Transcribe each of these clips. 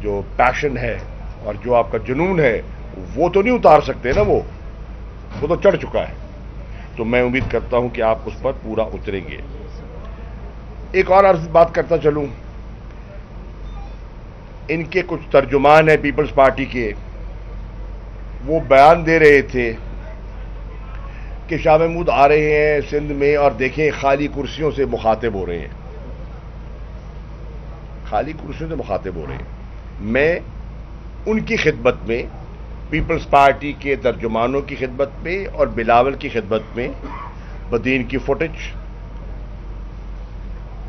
जो पैशन है और जो आपका जुनून है वो तो नहीं उतार सकते ना, वो तो चढ़ चुका है। तो मैं उम्मीद करता हूं कि आप उस पर पूरा उतरेंगे। एक और अर्ज बात करता चलूं, इनके कुछ तर्जुमान हैं पीपल्स पार्टी के, वो बयान दे रहे थे कि शाह महमूद आ रहे हैं सिंध में और देखें खाली कुर्सियों से मुखातिब हो रहे हैं, खाली कुर्सियों से मुखातिब हो रहे हैं। मैं उनकी खिदमत में, पीपल्स पार्टी के तर्जुमानों की खिदमत में और बिलावल की खिदमत में बदीन की फुटेज,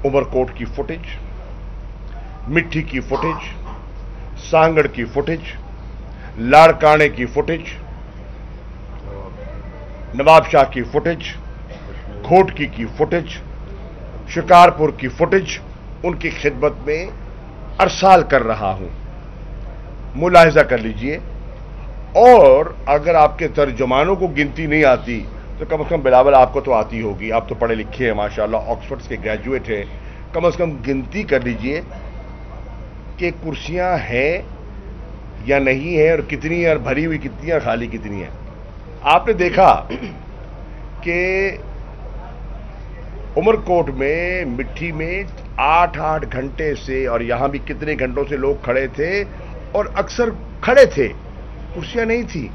उमरकोट की फुटेज, मिट्टी की फुटेज, सांगड़ की फुटेज, लाड़काने की फुटेज, नवाब शाह की फुटेज, घोटकी की फुटेज, शिकारपुर की फुटेज उनकी खिदमत में अरसाल कर रहा हूं, मुलाहिजा कर लीजिए। और अगर आपके तर्जुमानों को गिनती नहीं आती तो कम से कम बिलावल आपको तो आती होगी, आप तो पढ़े लिखे हैं माशाल्लाह, ऑक्सफोर्ड के ग्रेजुएट हैं, कम से कम गिनती कर लीजिए कि कुर्सियां हैं या नहीं है और कितनी है, और भरी हुई कितनी है, खाली कितनी है। आपने देखा कि उमरकोट में मिट्टी में 8-8 घंटे से और यहां भी कितने घंटों से लोग खड़े थे और अक्सर खड़े थे, कुर्सियां नहीं थी।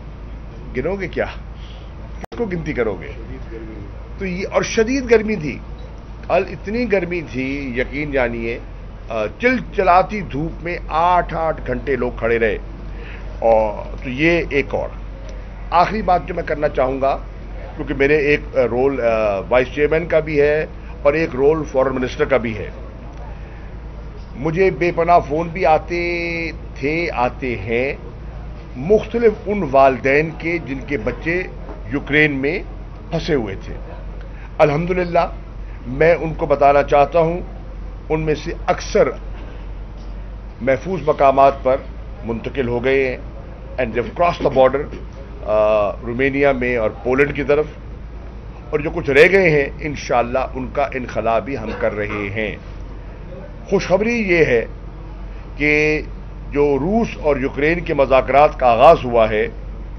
गिनोगे क्या, किसको गिनती करोगे? तो ये, और शदीद गर्मी थी, कल इतनी गर्मी थी यकीन जानिए, चिलचिलाती धूप में 8-8 घंटे लोग खड़े रहे। और तो ये एक और आखिरी बात जो मैं करना चाहूंगा, क्योंकि मेरे एक रोल वाइस चेयरमैन का भी है और एक रोल फॉरेन मिनिस्टर का भी है। मुझे बेपनाह फोन भी आते हैं मुख्तलिफ उन वालदैन के जिनके बच्चे यूक्रेन में फंसे हुए थे। अल्हम्दुलिल्लाह मैं उनको बताना चाहता हूं, उनमें से अक्सर महफूज मकामात पर मुंतकिल हो गए हैं and they've cross the border Romania में और पोलैंड की तरफ, और जो कुछ रह गए हैं इंशाअल्लाह उनका इनखला भी हम कर रहे हैं। खुशखबरी ये है कि जो रूस और यूक्रेन के मज़ाकरात का आगाज़ हुआ है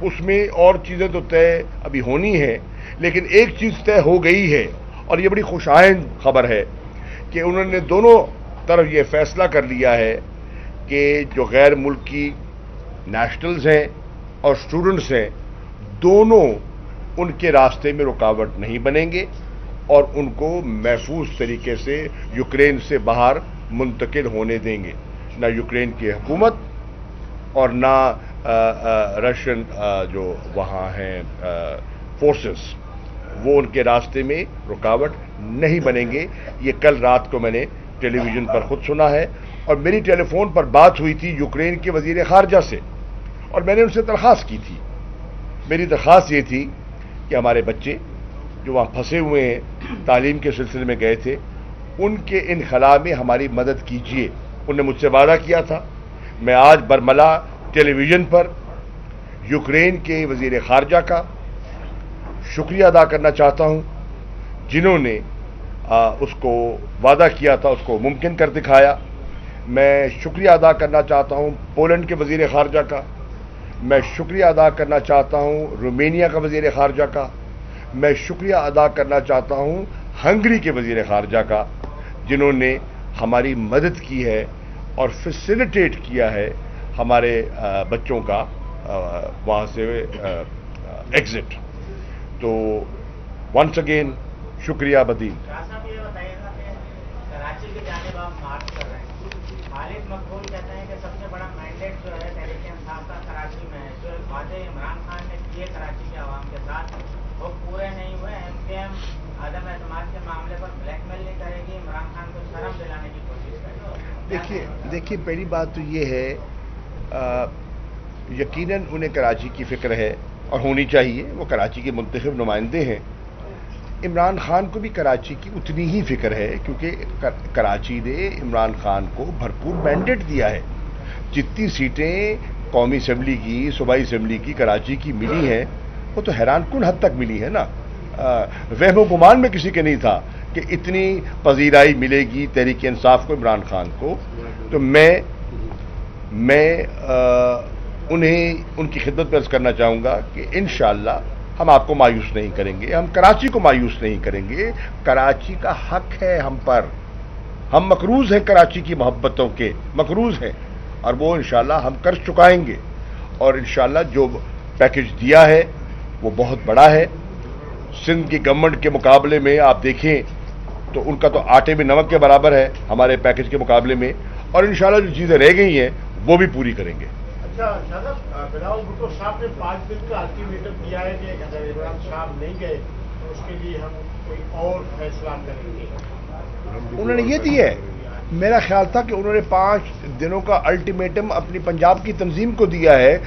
उसमें और चीज़ें तो तय अभी होनी है, लेकिन एक चीज़ तय हो गई है और ये बड़ी खुशाइंद खबर है कि उन्होंने दोनों तरफ ये फैसला कर लिया है कि जो गैर मुल्की नेशनल्स हैं और स्टूडेंट्स हैं, दोनों उनके रास्ते में रुकावट नहीं बनेंगे और उनको महफूज तरीके से यूक्रेन से बाहर मुंतकिल होने देंगे। ना यूक्रेन की हुकूमत और ना रशियन जो वहाँ हैं फोर्सेस, वो उनके रास्ते में रुकावट नहीं बनेंगे। ये कल रात को मैंने टेलीविजन पर खुद सुना है और मेरी टेलीफोन पर बात हुई थी यूक्रेन के वजीर खारजा से और मैंने उनसे दरख्वास्त की थी। मेरी दरख्वास्त ये थी कि हमारे बच्चे जो वहाँ फंसे हुए हैं, तालीम के सिलसिले में गए थे, उनके इनखला में हमारी मदद कीजिए। उन्होंने मुझसे वादा किया था। मैं आज बरमला टेलीविजन पर यूक्रेन के वजीर खारजा का शुक्रिया अदा करना चाहता हूँ, जिन्होंने उसको वादा किया था उसको मुमकिन कर दिखाया। मैं शुक्रिया अदा करना चाहता हूँ पोलैंड के वजीर खारजा का, मैं शुक्रिया अदा करना चाहता हूँ रोमेनिया का वजीर खारजा का, मैं शुक्रिया अदा करना चाहता हूँ हंगरी के वजीर खारजा का, जिन्होंने हमारी मदद की है और फैसिलिटेट किया है हमारे बच्चों का वहाँ से एग्जिट। तो वंस अगेन शुक्रिया बदीन। कराची की जानिब आप मार्च कर रहे हैं, खालिद मकबूल कहते हैं कि सबसे बड़ा मैंडेट जो है तहरीक इंसाफ का कराची में है, जो वादे इमरान खान ने किए कराची के आवाम के साथ वो पूरे नहीं हुए। एमकेएम आदम एतमाद के मामले पर ब्लैकमेल नहीं करेगी, इमरान खान को शर्म दिलाने की कोशिश करेगी। देखिए पहली बात तो ये है, यकीनन उन्हें कराची की फिक्र है और होनी चाहिए, वो कराची के मुंतखब नुमाइंदे हैं। इमरान खान को भी कराची की उतनी ही फिक्र है, क्योंकि कराची ने इमरान खान को भरपूर मैंडेट दिया है। जितनी सीटें कौमी असम्बली की, सूबाई असम्बली की कराची की मिली हैं, वो तो हैरान कुन हद तक मिली है ना। वहम गुमान में किसी के नहीं था कि इतनी पजीराई मिलेगी तहरीक इंसाफ को, इमरान खान को। तो मैं میں انہیں ان کی خدمت میں عرض کرنا چاہوں گا کہ انشاءاللہ ہم آپ کو مایوس نہیں کریں گے، ہم کراچی کو مایوس نہیں کریں گے. کراچی کا حق ہے ہم پر، ہم مقروض ہیں کراچی کی محبتوں کے، مقروض ہیں، اور وہ انشاءاللہ ہم قرض چکائیں گے. اور انشاءاللہ جو پیکج دیا ہے وہ بہت بڑا ہے. سندھ کی گورنمنٹ کے مقابلے میں آپ دیکھیں تو ان کا تو آٹے میں نمک کے برابر ہے ہمارے پیکج کے مقابلے میں، اور انشاءاللہ جو چیزیں رہ گئی ہیں وہ بھی پوری کریں گے. اچھا شاہ صاحب، بلاول بھٹو صاحب نے 5 دن کا الٹیمیٹم دیا ہے کہ اگر عمران صاحب نہیں گئے تو اس کے لیے ہم کوئی اور فیصلہ کریں گے. انہوں نے یہ دیا ہے. میرا خیال تھا کہ انہوں نے 5 دنوں کا الٹیمیٹم اپنی پنجاب کی تنظیم کو دیا ہے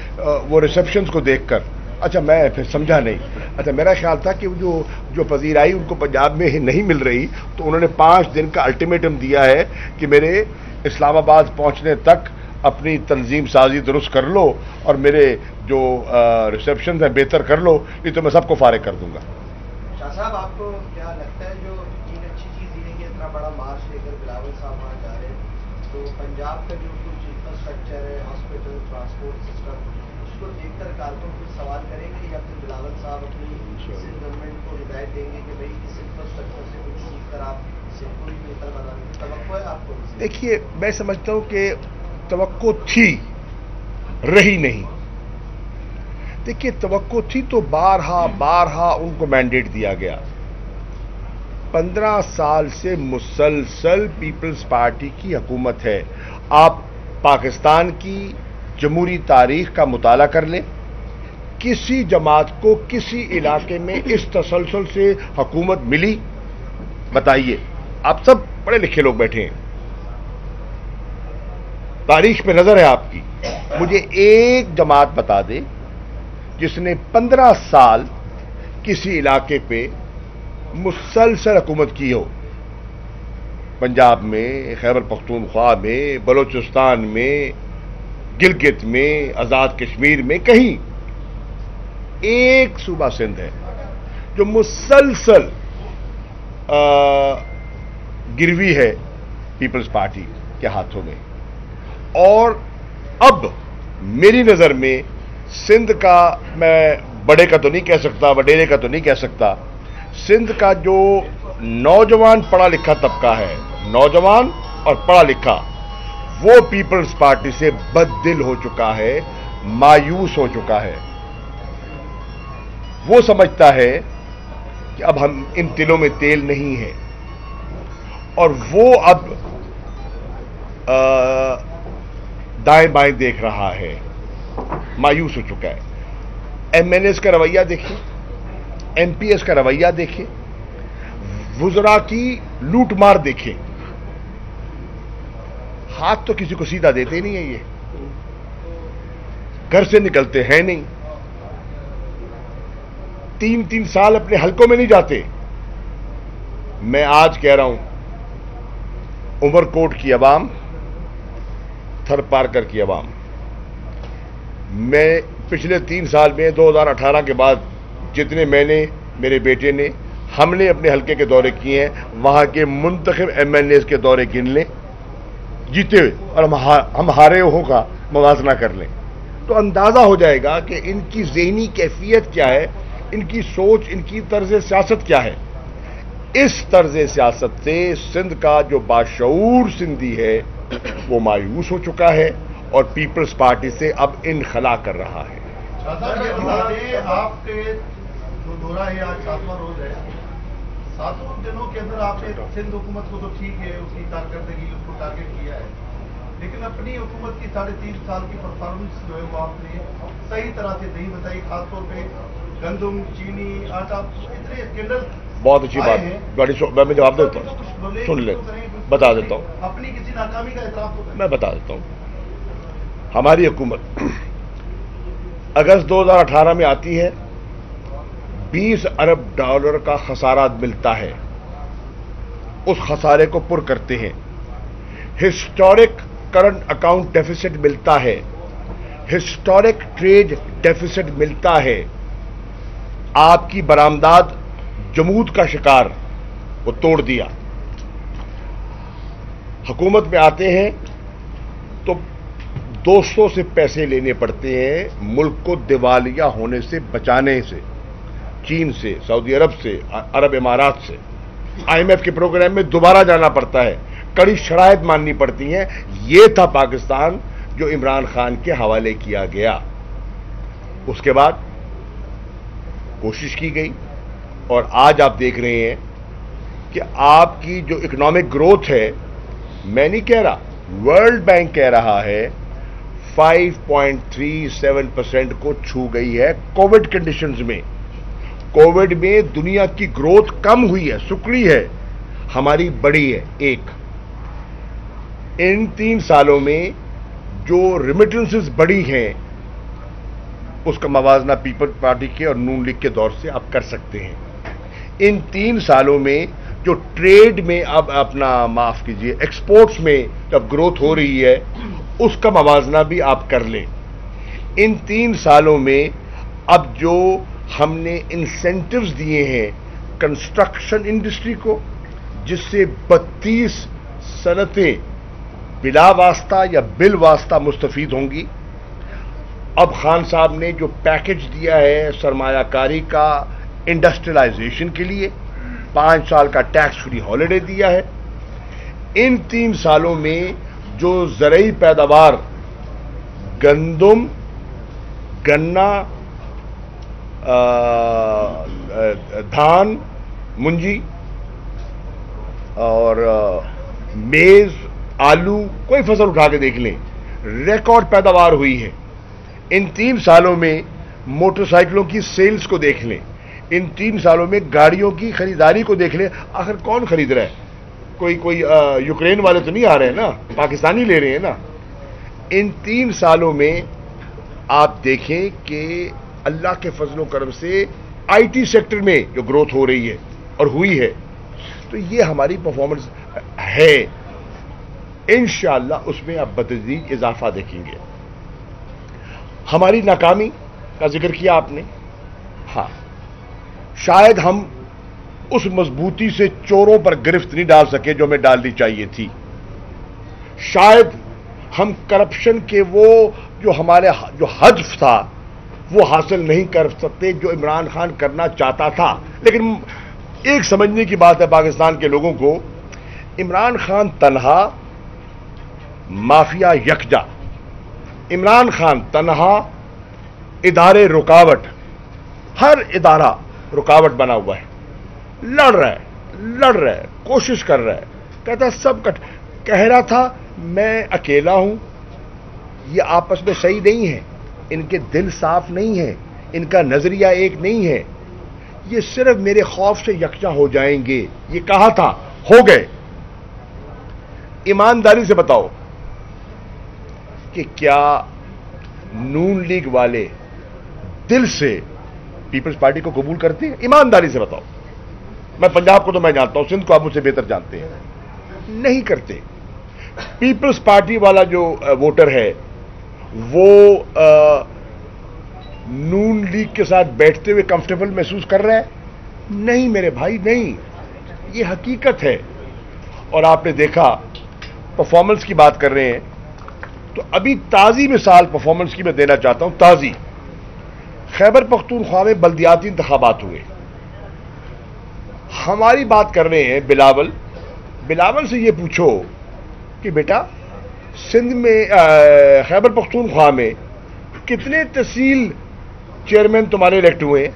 وہ ریسیپشنز کو دیکھ کر. اچھا میں پھر سمجھا نہیں. اچھا میرا خیال تھا کہ جو پذیرائی ان کو پنجاب میں نہیں مل رہی تو انہوں نے 5 دن کا الٹیمیٹم دیا ہے کہ میرے اسلام آباد پہنچنے تک اپنی تنظیم سازی درست کر لو اور میرے جو ریسیپشنز ہیں بہتر کر لو، یہ تو میں سب کو فارغ کر دوں گا. شاہ صاحب آپ کو کیا لگتا ہے جو اتنی اچھی چیز دینے کے اتنا بڑا مارچ لے کر بلاول صاحب وہاں جا رہے ہیں تو پنجاب کا جو کچھ انفراسٹرکچر ہے، ہاسپٹل، ٹرانسپورٹ سسٹم، اس کو دیکھ کر کارکن کچھ سوال کریں گے یا پھر بلاول صاحب اپنی سندھ گورنمنٹ کو ہدایت دیں گے کہ بھائی اس انفراسٹرکچر سے کچھ سیکھ کر آپ سندھ کو بھی بہتر بنانے کی توقع ہے آپ کو؟ دیکھیے میں سمجھتا ہوں کہ توقع تھی، رہی نہیں. دیکھیے توقع تھی تو بارہا ان کو مینڈیٹ دیا گیا. 15 سال سے مسلسل پیپلز پارٹی کی حکومت ہے. آپ پاکستان کی جمہوری تاریخ کا مطالعہ کر لیں، کسی جماعت کو کسی علاقے میں اس تسلسل سے حکومت ملی؟ بتائیے. آپ سب پڑھے لکھے لوگ بیٹھے ہیں، تاریخ پہ نظر ہے آپ کی. مجھے ایک جماعت بتا دے جس نے 15 سال کسی علاقے پہ مسلسل حکومت کی ہو. پنجاب میں، خیبر پختونخوا میں، بلوچستان میں، گلگت میں، آزاد کشمیر میں، کہیں ایک صوبہ سندھ ہے جو مسلسل گروی ہے پیپلز پارٹی کے ہاتھوں میں. اور اب میری نظر میں سندھ کا، میں بڑے کا تو نہیں کہہ سکتا، وڈیرے کا تو نہیں کہہ سکتا، سندھ کا جو نوجوان پڑھا لکھا طبقہ ہے، نوجوان اور پڑھا لکھا، وہ پیپلز پارٹی سے بددل ہو چکا ہے، مایوس ہو چکا ہے. وہ سمجھتا ہے کہ اب ہم ان تلوں میں تیل نہیں ہے، اور وہ اب دائیں بائیں دیکھ رہا ہے، مایوس ہو چکا ہے. ایم این ایس کا رویہ دیکھیں، ایم پی ایس کا رویہ دیکھیں، وزراء کی لوٹ مار دیکھیں. ہاتھ تو کسی کو سیدھا دیتے نہیں ہیں، یہ گھر سے نکلتے ہیں نہیں، 3 سال اپنے حلقوں میں نہیں جاتے. میں آج کہہ رہا ہوں، عمر کوٹ کی عوام، تھر پارکر کی عوام، میں پچھلے 3 سال میں 2018 کے بعد جتنے میں نے، میرے بیٹے نے، ہم نے اپنے حلقے کے دورے کیے ہیں، وہاں کے منتخب ایم این ایز کے دورے گن لیں جیتے ہوئے، اور ہم ہارے ہوں کا موازنہ کر لیں تو اندازہ ہو جائے گا کہ ان کی ذہنی کیفیت کیا ہے، ان کی سوچ، ان کی طرز سیاست کیا ہے. اس طرز سیاست سے سندھ کا جو باشعور سندھی ہے وہ مایوس ہو چکا ہے اور پیپلز پارٹی سے اب انخلا کر رہا ہے. آپ کے جو دورہ ہے آج 7واں روز ہے، 7 دنوں کے اندر آپ نے سندھ حکومت کو تو ٹھیک ہے اس کی کارکردگی اس کو ٹارگیٹ کیا ہے، لیکن اپنی حکومت کی 3.5 سال کی پرفارمنس جو ہے وہ آپ نے صحیح طرح سے نہیں بتائی. خاص طور پہ گندم، چینی، آٹا، اتنے اسکینڈل. بہت اچھی بات، میں جواب دیتا ہوں، سن لیں، بتا دیتا ہوں. اپنی کسی ناکامی کا اعتراف تو میں بتا دیتا ہوں. ہماری حکومت اگست 2018 میں آتی ہے، $20 ارب کا خسارہ ملتا ہے، اس خسارے کو پر کرتے ہیں. ہسٹورک کرنٹ اکاؤنٹ ڈیفیسٹ ملتا ہے، ہسٹورک ٹریڈ ڈیفیسٹ ملتا ہے. آپ کی برآمدات جمود کا شکار، وہ توڑ دیا. حکومت میں آتے ہیں تو दोस्तों से पैसे लेने पड़ते हैं मुल्क को दिवालिया होने से बचाने से, चीन से, सऊदी अरब से, अरब इमारात से। IMF के प्रोग्राम में दोबारा जाना पड़ता है, कड़ी शराइत माननी पड़ती हैं। ये था पाकिस्तान जो इमरान खान के हवाले किया गया। उसके बाद कोशिश की गई और आज आप देख रहे हैं कि आपकी जो इकोनॉमिक ग्रोथ है, मैं नहीं कह रहा, वर्ल्ड बैंक कह रहा है 5.37% को छू गई है कोविड कंडीशंस में। कोविड में दुनिया की ग्रोथ कम हुई है, सुकड़ी है, हमारी बढ़ी है। एक इन 3 सालों में जो रिमिटेंसेस बढ़ी हैं उसका मवाजना पीपल्स पार्टी के और नून लीग के दौर से आप कर सकते हैं। इन 3 सालों में जो ट्रेड में अब अपना माफ कीजिए एक्सपोर्ट्स में जब ग्रोथ हो रही है उसका मवाजना भी आप कर लें। इन 3 सालों में अब जो हमने इंसेंटिव्स दिए हैं कंस्ट्रक्शन इंडस्ट्री को, जिससे 32 सनतें बिला वास्ता या बिल वास्ता मुस्तफीद होंगी। अब खान साहब ने जो पैकेज दिया है सरमायाकारी का इंडस्ट्रियलाइजेशन के लिए, 5 साल का टैक्स फ्री हॉलिडे दिया है। इन 3 सालों में जो ज़रई पैदावार गंदम, गन्ना, धान, मुंजी और मेज, आलू, कोई फसल उठा के देख लें, रिकॉर्ड पैदावार हुई है। इन 3 सालों में मोटरसाइकिलों की सेल्स को देख लें, इन 3 सालों में गाड़ियों की खरीदारी को देख लें। आखिर कौन खरीद रहा है? कोई यूक्रेन वाले तो नहीं आ रहे हैं ना, पाकिस्तानी ले रहे हैं ना। इन 3 सालों में आप देखें कि अल्लाह के फजलो करम से IT सेक्टर में जो ग्रोथ हो रही है और हुई है, तो ये हमारी परफॉर्मेंस है। इंशाअल्लाह उसमें आप बतदरीज इजाफा देखेंगे। हमारी नाकामी का जिक्र किया आपने। हाँ, शायद हम उस मजबूती से चोरों पर गिरफ्त नहीं डाल सके जो हमें डालनी चाहिए थी। शायद हम करप्शन के वो जो हमारे जो हदफ था वो हासिल नहीं कर सकते जो इमरान खान करना चाहता था। लेकिन एक समझने की बात है पाकिस्तान के लोगों को, इमरान खान तन्हा, माफिया यकजा। इमरान खान तन्हा, इदारे रुकावट, हर इदारा रुकावट बना हुआ है। लड़ रहा है, कोशिश कर रहा है, कहता सब कह रहा था मैं अकेला हूं। ये आपस में सही नहीं है, इनके दिल साफ नहीं है, इनका नजरिया एक नहीं है। ये सिर्फ मेरे खौफ से यकजा हो जाएंगे, ये कहा था, हो गए। ईमानदारी से बताओ कि क्या नून लीग वाले दिल से पीपल्स पार्टी को कबूल करते हैं? ईमानदारी से बताओ। मैं पंजाब को तो मैं जानता हूं, सिंध को आप मुझसे बेहतर जानते हैं, नहीं करते। पीपल्स पार्टी वाला जो वोटर है वो नून लीग के साथ बैठते हुए कंफर्टेबल महसूस कर रहा है? नहीं मेरे भाई, नहीं, ये हकीकत है। और आपने देखा, परफॉर्मेंस की बात कर रहे हैं, तो अभी ताज़ी मिसाल परफॉर्मेंस की मैं देना चाहता हूं। ताज़ी खैबर पख्तूनख्वा में बल्दियाती इंतखाबात हुए। हमारी बात कर रहे हैं बिलावल से ये पूछो कि बेटा सिंध में खैबर पख्तूनख्वा में कितने तहसील चेयरमैन तुम्हारे इलेक्ट हुए हैं?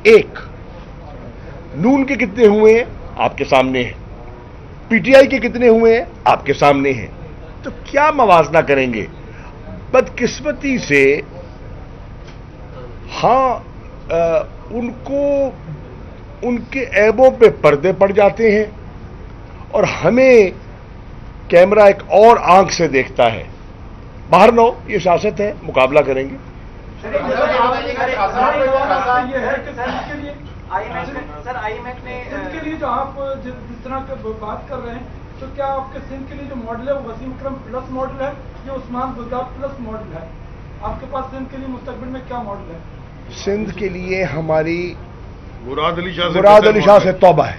एक। नून के कितने हुए हैं? आपके सामने हैं। PTI के कितने हुए हैं? आपके सामने हैं। तो क्या मवाजना करेंगे? बदकिस्मती से उनको उनके ऐबों पे पर्दे पड़ जाते हैं और हमें कैमरा एक और आंख से देखता है। बाहर नो, ये सियासत है, मुकाबला करेंगे। सर IMF ने सिंध के लिए जो आप जिस तरह की बात कर रहे हैं, तो क्या आपके सिंध के लिए जो मॉडल है वो वसीम अकरम प्लस मॉडल है या उस्मान बुज़दार प्लस मॉडल है? आपके पास सिंध के लिए मुस्तकबिल में क्या मॉडल है? सिंध के लिए हमारी मुराद अली शाह से तौबा है।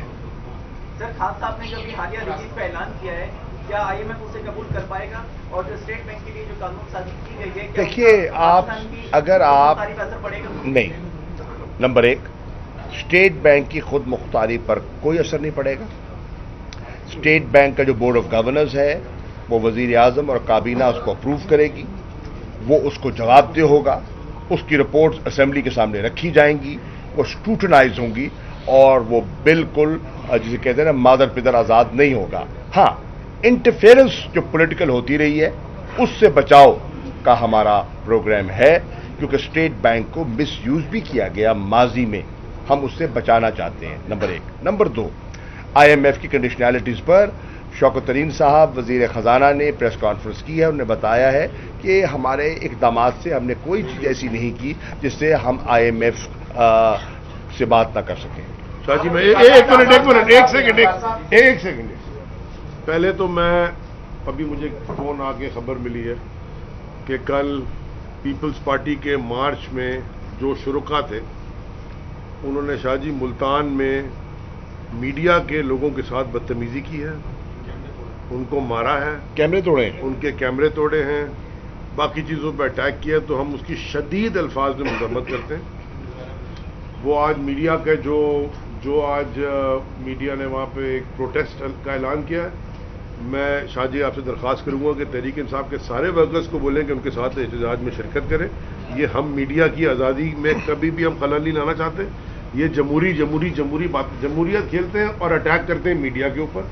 सर खान साहब ने जो अभी हालिया रिलीज का ऐलान किया है کیا IMF اسے قبول کر پائے گا؟ اور جو اسٹیٹ بینک کے لیے جو قانون سازی کی گئی ہے، دیکھیے آپ اگر آپ اثر پڑے گا؟ نہیں، نمبر ایک، اسٹیٹ بینک کی خود مختاری پر کوئی اثر نہیں پڑے گا. اسٹیٹ بینک کا جو بورڈ آف گورنرز ہے وہ وزیر اعظم اور کابینہ اس کو اپروو کرے گی، وہ اس کو جواب دہ ہوگا، اس کی رپورٹس اسمبلی کے سامنے رکھی جائیں گی، وہ اسکروٹنائز ہوں گی اور وہ بالکل جسے کہتے ہیں نا مادر پدر آزاد نہیں ہوگا. ہاں، انٹرفیئرنس جو پولیٹیکل ہوتی رہی ہے اس سے بچاؤ کا ہمارا پروگرام ہے، کیونکہ اسٹیٹ بینک کو مس یوز بھی کیا گیا ماضی میں، ہم اس سے بچانا چاہتے ہیں. نمبر ایک. نمبر دو، IMF کی کنڈیشنلٹیز پر شوکت ترین صاحب وزیر خزانہ نے پریس کانفرنس کی ہے، انہوں نے بتایا ہے کہ ہمارے اقدامات سے ہم نے کوئی چیز ایسی نہیں کی جس سے ہم IMF سے بات نہ کر سکیں. شاہ جی میں ایک سیکنڈ پہلے تو میں ابھی مجھے فون آ کے خبر ملی ہے کہ کل پیپلز پارٹی کے مارچ میں جو شرکا تھے انہوں نے شاہ جی ملتان میں میڈیا کے لوگوں کے ساتھ بدتمیزی کی ہے، ان کو مارا ہے، کیمرے توڑے ہیں، ان کے کیمرے توڑے ہیں، باقی چیزوں پہ اٹیک کیا، تو ہم اس کی شدید الفاظ میں مذمت کرتے ہیں. وہ آج میڈیا کے جو آج میڈیا نے وہاں پہ ایک پروٹیسٹ کا اعلان کیا ہے، میں شاہ جی آپ سے درخواست کروں گا کہ تحریک انصاف کے سارے ورکرز کو بولیں کہ ان کے ساتھ احتجاج میں شرکت کریں. یہ ہم میڈیا کی آزادی میں کبھی بھی ہم خلل نہیں لانا چاہتے. یہ جمہوریت کھیلتے ہیں اور اٹیک کرتے ہیں میڈیا کے اوپر.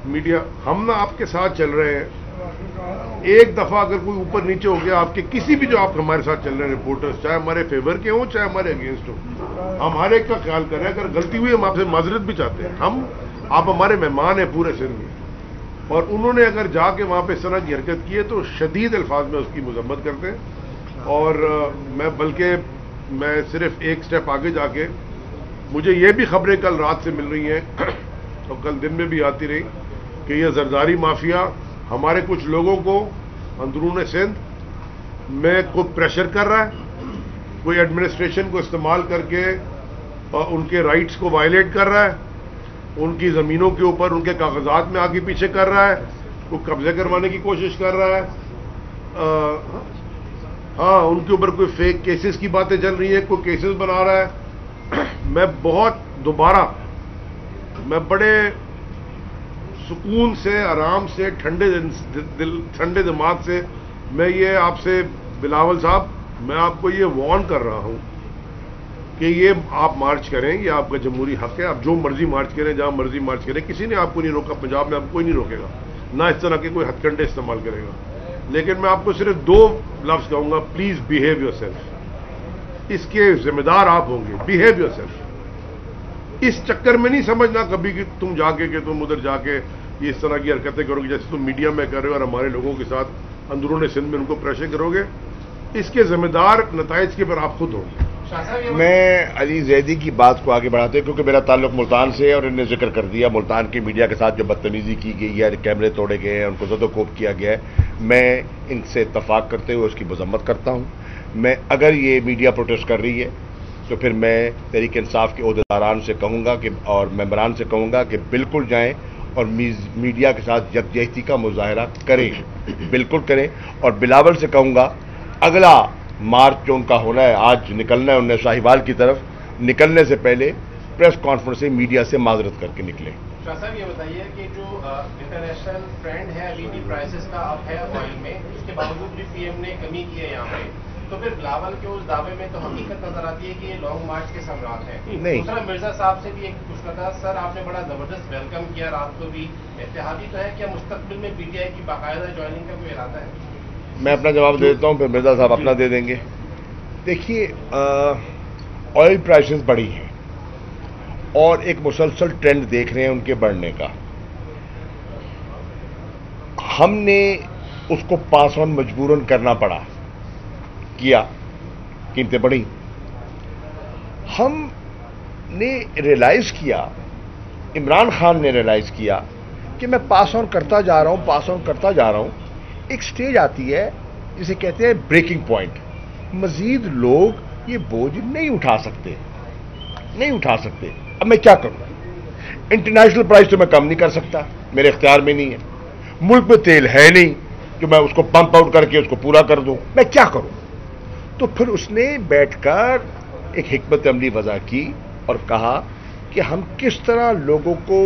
میڈیا ہم نہ آپ کے ساتھ چل رہے ہیں، ایک دفعہ اگر کوئی اوپر نیچے ہو گیا آپ کے کسی بھی جو آپ ہمارے ساتھ چل رہے ہیں رپورٹرز، چاہے ہمارے فیور کے ہوں چاہے ہمارے اگینسٹ ہوں، ہم ہر ایک کا خیال کریں. اگر غلطی ہوئی ہم آپ سے معذرت بھی چاہتے ہیں. آپ ہمارے مہمان ہیں پورے سندھ میں، اور انہوں نے اگر جا کے وہاں پہ اس طرح کی حرکت کی ہے تو شدید الفاظ میں اس کی مذمت کرتے ہیں. اور میں صرف ایک سٹیپ آگے جا کے مجھے یہ بھی خبریں کل رات سے مل رہی ہیں اور کل دن میں بھی آتی رہی کہ یہ زرداری مافیا ہمارے کچھ لوگوں کو اندرون سندھ میں کوئی پریشر کر رہا ہے، کوئی ایڈمنسٹریشن کو استعمال کر کے ان کے رائٹس کو وائلیٹ کر رہا ہے، ان کی زمینوں کے اوپر ان کے کاغذات میں آگے پیچھے کر رہا ہے، کوئی قبضے کروانے کی کوشش کر رہا ہے. ہاں، ان کے اوپر کوئی فیک کیسز کی باتیں چل رہی ہیں، کوئی کیسز بنا رہا ہے. میں بڑے سکون سے، آرام سے، ٹھنڈے دماغ سے میں یہ آپ سے بلاول صاحب میں آپ کو یہ وارن کر رہا ہوں کہ یہ آپ مارچ کریں، یہ آپ کا جمہوری حق ہے، آپ جو مرضی مارچ کریں، جہاں مرضی مارچ کریں، کسی نے آپ کو نہیں روکا. پنجاب میں آپ کوئی نہیں روکے گا، نہ اس طرح کے کوئی ہتھ کنڈے استعمال کرے گا. لیکن میں آپ کو صرف 2 لفظ کہوں گا، پلیز بہیو یور سیلف. اس کے ذمہ دار آپ ہوں گے. Behave your self. اس چکر میں نہیں سمجھنا کبھی کہ تم جا کے کہ تم ادھر جا کے یہ اس طرح کی حرکتیں کرو گے جیسے تم میڈیا میں کر رہے ہو اور ہمارے لوگوں کے ساتھ اندرون سندھ میں ان کو پریشر کرو گے. اس کے ذمہ دار نتائج کے پر آپ خود ہوں گے. میں علی زیدی کی بات کو آگے بڑھاتے ہیں کیونکہ میرا تعلق ملتان سے ہے اور انہوں نے ذکر کر دیا ملتان کے میڈیا کے ساتھ جو بدتمیزی کی گئی ہے، کیمرے توڑے گئے ہیں، ان کو زد و کوب کیا گیا ہے. میں ان سے اتفاق کرتے ہوئے اس کی مذمت کرتا ہوں. میں اگر یہ میڈیا پروٹیسٹ کر رہی ہے تو پھر میں تحریک انصاف کے عہدیداران سے کہوں گا کہ اور ممبران سے کہوں گا کہ بالکل جائیں اور میڈیا کے ساتھ یکجہتی کا مظاہرہ کریں، بالکل کریں. اور بلاول سے کہوں گا اگلا مارچ جو ان کا ہونا ہے، آج نکلنا ہے انہیں شاہیوال کی طرف، نکلنے سے پہلے پریس کانفرنس سے میڈیا سے معذرت کر کے نکلیں. شاہ صاحب یہ بتائیے کہ جو انٹرنیشنل ٹرینڈ ہے ابھی بھی پرائسز کا اپ ہے آئل میں، اس کے باوجود بھی PM نے کمی کی ہے یہاں پہ، تو پھر بلاول کے اس دعوے میں تو حقیقت نظر آتی ہے کہ یہ لانگ مارچ کے سمراٹ ہیں. دوسرا مرزا صاحب سے بھی ایک پوچھنا تھا، سر آپ نے بڑا زبردست ویلکم کیا رات کو بھی، اتحادی تو ہے، کیا مستقبل میں PTI کی باقاعدہ جوائننگ کا کوئی ارادہ ہے؟ میں اپنا جواب دے دیتا ہوں، پھر مرزا صاحب اپنا دے دیں گے. دیکھیے آئل پرائسز بڑھی ہیں اور ایک مسلسل ٹرینڈ دیکھ رہے ہیں ان کے بڑھنے کا. ہم نے اس کو پاس آن مجبوراً کرنا پڑا، کیا، قیمتیں بڑھی. ہم نے ریلائز کیا، عمران خان نے ریلائز کیا کہ میں پاس آن کرتا جا رہا ہوں. ایک سٹیج آتی ہے جسے کہتے ہیں بریکنگ پوائنٹ. مزید لوگ یہ بوجھ نہیں اٹھا سکتے. اب میں کیا کروں؟ انٹرنیشنل پرائز تو میں کم نہیں کر سکتا، میرے اختیار میں نہیں ہے. मुल्क में तेल है नहीं कि मैं उसको पंप आउट करके उसको पूरा कर दूं, मैं क्या करूं? तो फिर उसने बैठकर एक हिकमत अमली वज़ा की और कहा कि हम किस तरह लोगों को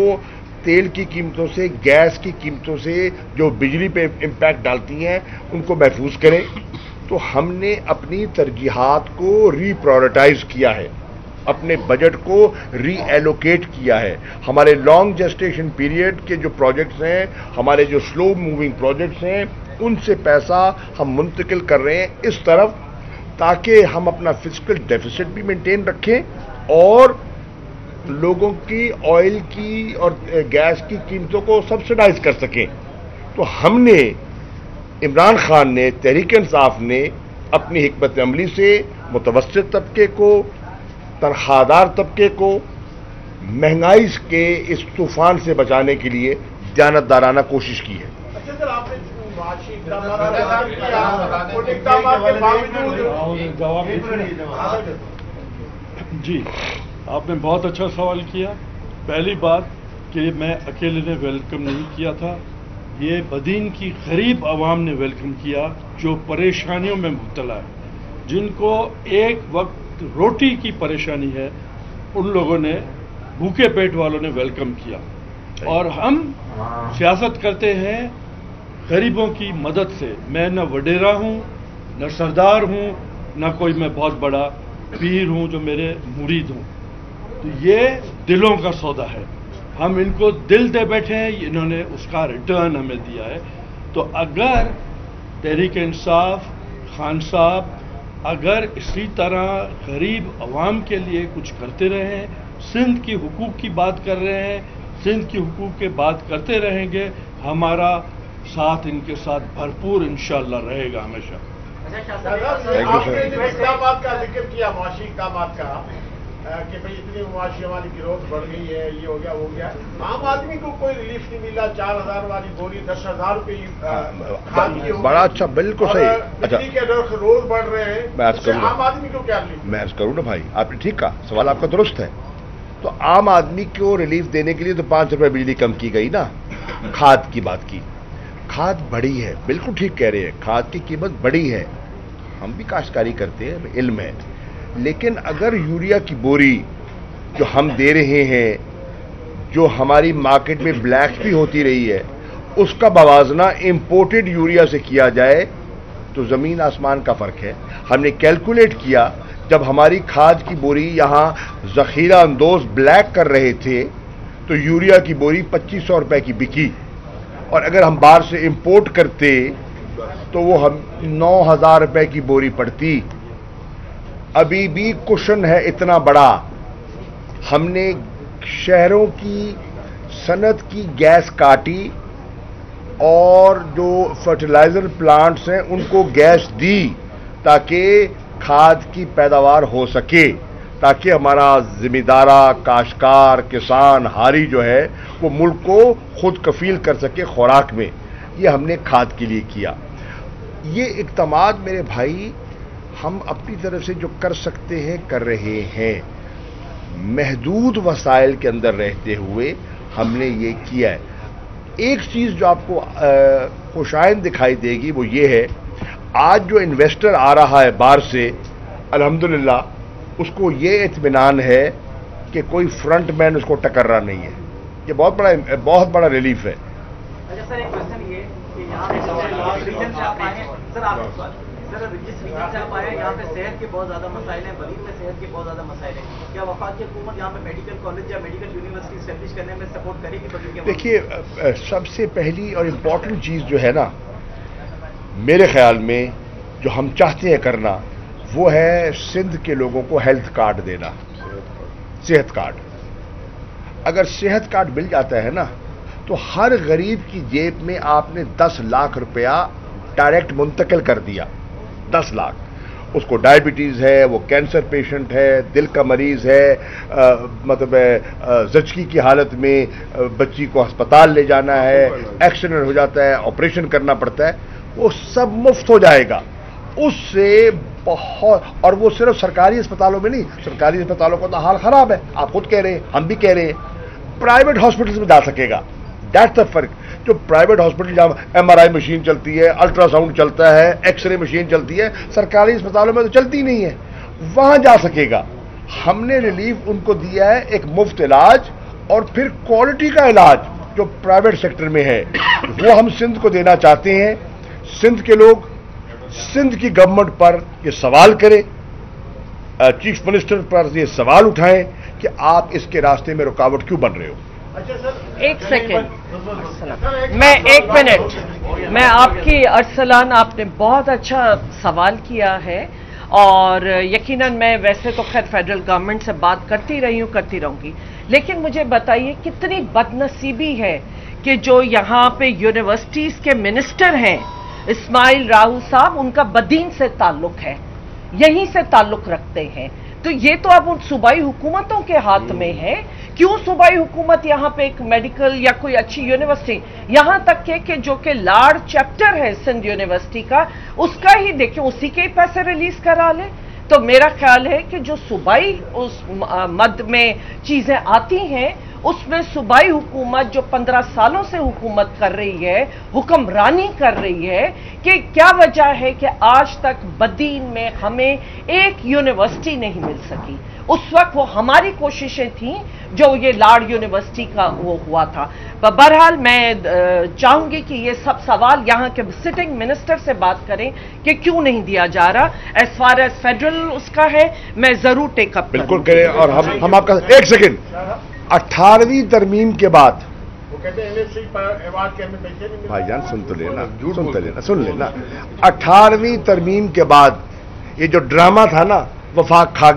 तेल की कीमतों से, गैस की कीमतों से जो बिजली पे इम्पैक्ट डालती हैं उनको महफूज करें। तो हमने अपनी तरजीहात को रीप्रायोरिटाइज किया है, अपने बजट को रीएलोकेट किया है। हमारे लॉन्ग जेस्टेशन पीरियड के जो प्रोजेक्ट्स हैं, हमारे जो स्लो मूविंग प्रोजेक्ट्स हैं, उनसे पैसा हम मुंतकिल कर रहे हैं इस तरफ ताकि हम अपना फिस्कल डेफिसिट भी मेंटेन रखें और लोगों की ऑयल की और गैस की कीमतों को सब्सिडाइज कर सकें। तो हमने, इमरान खान ने, तहरीक इंसाफ ने अपनी हिकमत अमली से मुतवस्सित तबके को, तनख्वाहदार तबके को महंगाई के इस तूफान से बचाने के लिए दयानतदाराना कोशिश की है। अच्छा सर, आपने माशी इकदामात के बावजूद जी, आपने बहुत अच्छा सवाल किया। पहली बात कि मैं अकेले ने वेलकम नहीं किया था, ये बदीन की गरीब आवाम ने वेलकम किया जो परेशानियों में मुब्तला है, जिनको एक वक्त रोटी की परेशानी है, उन लोगों ने, भूखे पेट वालों ने वेलकम किया। और हम सियासत करते हैं गरीबों की मदद से। मैं न वडेरा हूं, न सरदार हूं, न कोई मैं बहुत बड़ा पीर हूं जो मेरे मुरीद हूं। तो ये दिलों का सौदा है, हम इनको दिल दे बैठे हैं, इन्होंने उसका रिटर्न हमें दिया है। तो अगर तहरीक इंसाफ, खान साहब अगर इसी तरह गरीब अवाम के लिए कुछ करते रहें, सिंध की हुकूक की बात कर रहे हैं, सिंध की हुकूक की बात करते रहेंगे, हमारा साथ इनके साथ भरपूर इंशाअल्लाह रहेगा हमेशा। आपने जो इकदामात का जिक्र किया, मुआशी इकदामात का, कि भाई इतनी मुआशी हमारी ग्रोथ बढ़ गई है, ये हो गया वो हो गया, आम आदमी को कोई रिलीफ नहीं मिला। 4000 वाली गोली 10,000 रुपये बड़ा अच्छा, बिल्कुल सही। अच्छा, बिजली के दर रोज बढ़ रहे हैं, मैं अर्ज करूँ, आम आदमी को क्या रिलीफ? मैं अर्ज करूँ ना भाई, आपने ठीक कहा, सवाल आपका दुरुस्त है। तो आम आदमी को रिलीफ देने के लिए तो 5 रुपये बिजली कम की गई ना। खाद की बात की, खाद बढ़ी है, बिल्कुल ठीक कह रहे हैं, खाद की कीमत बढ़ी है, हम भी काश्तकारी करते हैं, इल्म है। लेकिन अगर यूरिया की बोरी जो हम दे रहे हैं, जो हमारी मार्केट में ब्लैक भी होती रही है, उसका बवाजना इंपोर्टेड यूरिया से किया जाए तो जमीन आसमान का फर्क है। हमने कैलकुलेट किया, जब हमारी खाद की बोरी यहां जखीरा अंदोज ब्लैक कर रहे थे तो यूरिया की बोरी 2500 रुपए की बिकी, और अगर हम बाहर से इंपोर्ट करते तो वो हम 9,000 रुपए की बोरी पड़ती। अभी भी कुशन है इतना बड़ा। हमने शहरों की सनत की गैस काटी और जो फर्टिलाइजर प्लांट्स हैं उनको गैस दी ताकि खाद की पैदावार हो सके, ताकि हमारा जिम्मेदारा काश्तकार, किसान, हारी जो है वो मुल्क को खुद कफील कर सके खुराक में। ये हमने खाद के लिए किया। ये इक़दामात मेरे भाई हम अपनी तरफ से जो कर सकते हैं कर रहे हैं, महदूद वसाइल के अंदर रहते हुए हमने ये किया है। एक चीज़ जो आपको खुशाइन दिखाई देगी वो ये है, आज जो इन्वेस्टर आ रहा है बाहर से, अल्हम्दुलिल्लाह उसको ये इत्मीनान है कि कोई फ्रंट मैन उसको टकर रहा नहीं है। ये बहुत बड़ा रिलीफ है। अच्छा सर, एक क्वेश्चन ये कि यहाँ पे रीजन से आप आए हैं सर, जिस रीजन से आप आए हैं यहाँ पे सेहत के बहुत ज्यादा मसाइल हैं, बदीन में सेहत के बहुत ज्यादा मसाइल हैं, क्या वफाकी हुकूमत यहाँ पे मेडिकल कॉलेज या मेडिकल यूनिवर्सिटी स्टैब्लिश करने में सपोर्ट करेगी बदीन के? देखिए, सबसे पहली और इम्पॉर्टेंट चीज़ जो है ना, मेरे ख्याल में जो हम चाहते हैं करना, वो है सिंध के लोगों को हेल्थ कार्ड देना, सेहत कार्ड। अगर सेहत कार्ड मिल जाता है ना तो हर गरीब की जेब में आपने 10 लाख रुपया डायरेक्ट मुंतकिल कर दिया। 10 लाख। उसको डायबिटीज़ है, वो कैंसर पेशेंट है, दिल का मरीज है, मतलब जचकी की हालत में बच्ची को अस्पताल ले जाना है, एक्सीडेंट हो जाता है, ऑपरेशन करना पड़ता है, वो सब मुफ्त हो जाएगा। उससे बहुत, और वो सिर्फ सरकारी अस्पतालों में नहीं, सरकारी अस्पतालों का तो हाल खराब है, आप खुद कह रहे हैं, हम भी कह रहे हैं, प्राइवेट हॉस्पिटल्स में जा सकेगा। दैट्स द फर्क। जो प्राइवेट हॉस्पिटल जहाँ MRI मशीन चलती है, अल्ट्रासाउंड चलता है, एक्सरे मशीन चलती है, सरकारी अस्पतालों में तो चलती नहीं है, वहाँ जा सकेगा। हमने रिलीफ उनको दिया है, एक मुफ्त इलाज और फिर क्वालिटी का इलाज जो प्राइवेट सेक्टर में है वो हम सिंध को देना चाहते हैं। सिंध के लोग सिंध की गवर्नमेंट पर ये सवाल करें, चीफ मिनिस्टर पर ये सवाल उठाएं कि आप इसके रास्ते में रुकावट क्यों बन रहे हो। एक सेकंड, मैं 1 मिनट, मैं आपकी अरसलान, आपने बहुत अच्छा सवाल किया है और यकीनन मैं वैसे तो खैर फेडरल गवर्नमेंट से बात करती रही हूँ, करती रहूंगी, लेकिन मुझे बताइए कितनी बदनसीबी है कि जो यहाँ पे यूनिवर्सिटीज के मिनिस्टर हैं इस्माइल राहू साहब, उनका बदीन से ताल्लुक है, यहीं से ताल्लुक रखते हैं। तो ये तो अब उन सूबाई हुकूमतों के हाथ में है। क्यों सूबाई हुकूमत यहाँ पे एक मेडिकल या कोई अच्छी यूनिवर्सिटी, यहाँ तक कि जो कि लार्ड चैप्टर है सिंध यूनिवर्सिटी का, उसका ही देखें, उसी के ही पैसे रिलीज करा ले। तो मेरा ख्याल है कि जो सूबाई उस मद में चीजें आती हैं उसमें सूबाई हुकूमत जो 15 सालों से हुकूमत कर रही है, हुक्मरानी कर रही है, कि क्या वजह है कि आज तक बदीन में हमें एक यूनिवर्सिटी नहीं मिल सकी। उस वक्त वो हमारी कोशिशें थी जो ये लार्ड यूनिवर्सिटी का वो हुआ था। पर बहरहाल मैं चाहूंगी कि ये सब सवाल यहाँ के सिटिंग मिनिस्टर से बात करें कि क्यों नहीं दिया जा रहा। एज फार एज फेडरल उसका है, मैं जरूर टेकअप बिल्कुल करें। और हम आपका एक सेकेंड, 18वीं तरमीम के बाद वो कहते हैं अवार्ड के हमें पैसे नहीं मिले। भाईजान सुन तो लेना, सुन लेना। 18वीं तरमीम के बाद ये जो ड्रामा था ना, वफाक खा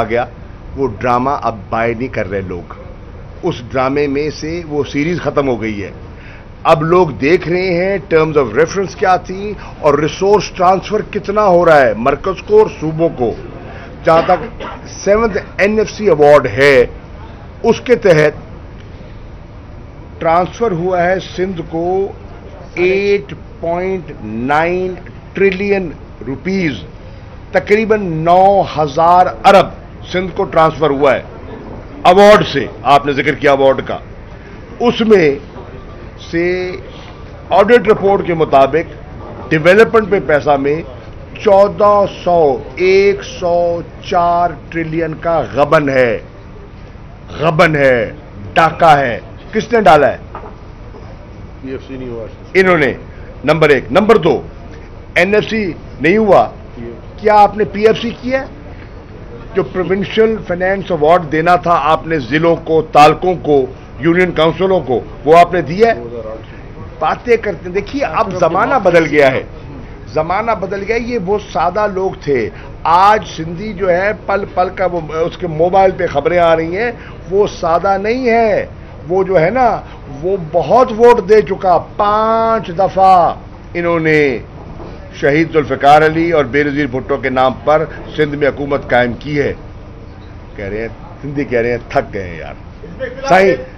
गया, वो ड्रामा अब बाय नहीं कर रहे लोग। उस ड्रामे में से वो सीरीज खत्म हो गई है। अब लोग देख रहे हैं टर्म्स ऑफ रेफरेंस क्या थी और रिसोर्स ट्रांसफर कितना हो रहा है मरकज को और सूबों को। जहां तक 7th NFC अवार्ड है, उसके तहत ट्रांसफर हुआ है सिंध को 8.9 ट्रिलियन रुपीज, तकरीबन 9,000 अरब सिंध को ट्रांसफर हुआ है अवार्ड से। आपने जिक्र किया अवार्ड का, उसमें से ऑडिट रिपोर्ट के मुताबिक डेवलपमेंट पे पैसा में 104 ट्रिलियन का गबन है, डाका है। किसने डाला है? PFC नहीं हुआ इन्होंने, नंबर 1। नंबर 2, NFC नहीं हुआ, क्या आपने PFC किया? जो प्रोविंशियल फाइनेंस अवार्ड देना था आपने जिलों को, तालकों को, यूनियन काउंसिलों को, वो आपने दिया है? बातें करते, देखिए अब जमाना बदल गया है, जमाना बदल गया। ये बहुत सादा लोग थे, आज सिंधी जो है पल पल का वो उसके मोबाइल पे खबरें आ रही हैं, वो सादा नहीं है। वो जो है ना, वो बहुत वोट दे चुका, 5 दफा इन्होंने शहीद जुल्फिकार अली और बेनजीर भुट्टो के नाम पर सिंध में हुकूमत कायम की है। कह रहे हैं सिंधी, कह रहे हैं थक गए यार,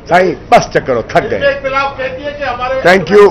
साईं बस चक्करो, थक गए। कहती है कि हमारे थैंक यू।